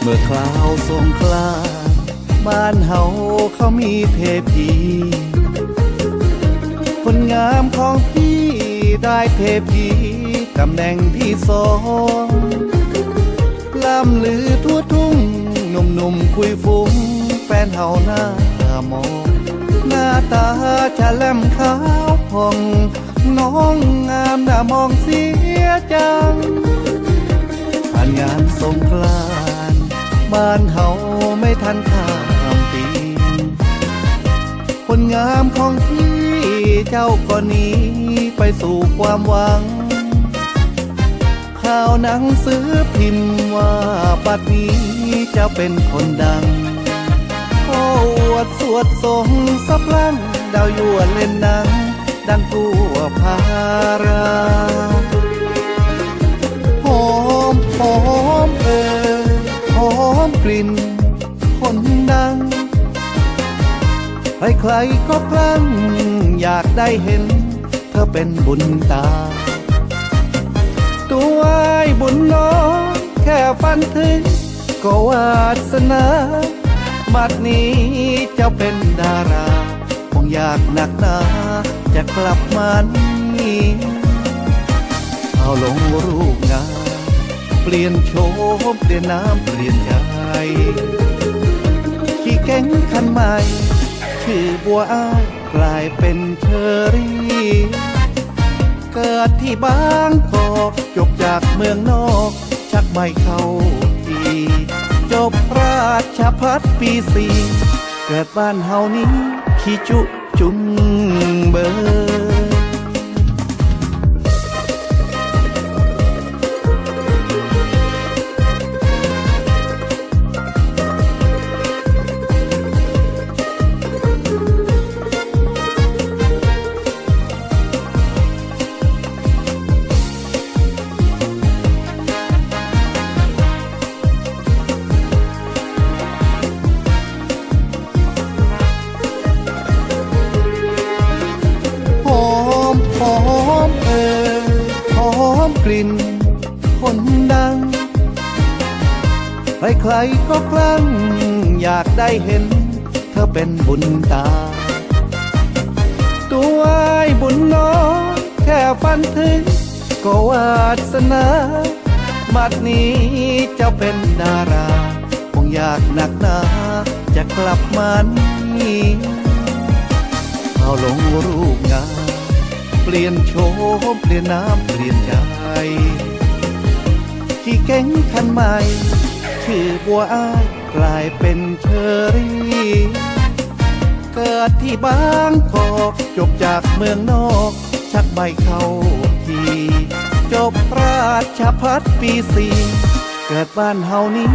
มื่อคราวสงกรานต์บ้านเฮาเขามีเทพีคนงามของพี่ได้เทพีตำแหน่งที่สองล่ำลือทั่วทุ่งหนุ่มๆคุยฟุ้งแฟนเฮาหน้ามองหน้าตาฉะแหลมขาวผ่องน้องงามน่ามองเสียจังผ่านงานสงกรานต์บ้านเฮาไม่ทันข้ามปีคนงามของพี่เจ้าก็หนีไปสู่ความหวังข่าวหนังสือพิมพ์ว่าบัดนี้เจ้าเป็นคนดังโอ้อวดสวดทรงสับลังดาวยั่วเล่นหนังดังตัวพาราหอมหอมหอมกลิ่นคนดังใครๆก็คลั่งอยากได้เห็นเธอเป็นบุญตาตัวไอ้บุญน้องแค่ฝันถึงก็วาสนาบัดนี้เจ้าเป็นดาราคงอยากหนักหนาจะกลับมานี่เอาลงรูปงามเปลี่ยนโฉมเปลี่ยนน้ำเปลี่ยนใจขี่เก๋งคันใหม่ชื่อบัวอ้ายกลายเป็นเชอรี่เกิดที่บางกอกจบจากเมืองนอกชักไม่เข้าทีจบราชภัฏปีสี่เกิดบ้านเฮานี้ขี้จุจุงเบอกลิ่นคนดังใครๆก็คลั่งอยากได้เห็นเธอเป็นบุญตาตัวไอ้บุญน้องแค่ฝันถึงก็วาสนาบัดนี้เจ้าเป็นดาราคงอยากหนักหนาจะกลับมานี่เอาลงรูปงามเปลี่ยนโฉมเปลี่ยนน้ำเปลี่ยนใจขี่เก๋งคันใหม่ชื่อบัวอ้ายกลายเป็นเชอรี่เกิดที่บางกอกจบจากเมืองนอกชักใบเข้าทีจบราชภัฏปีสี่เกิดบ้านเฮานี้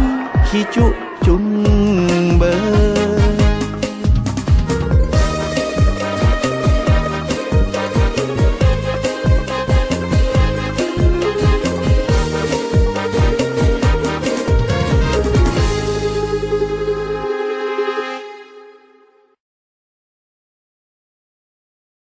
ขี้จุจุงเบอ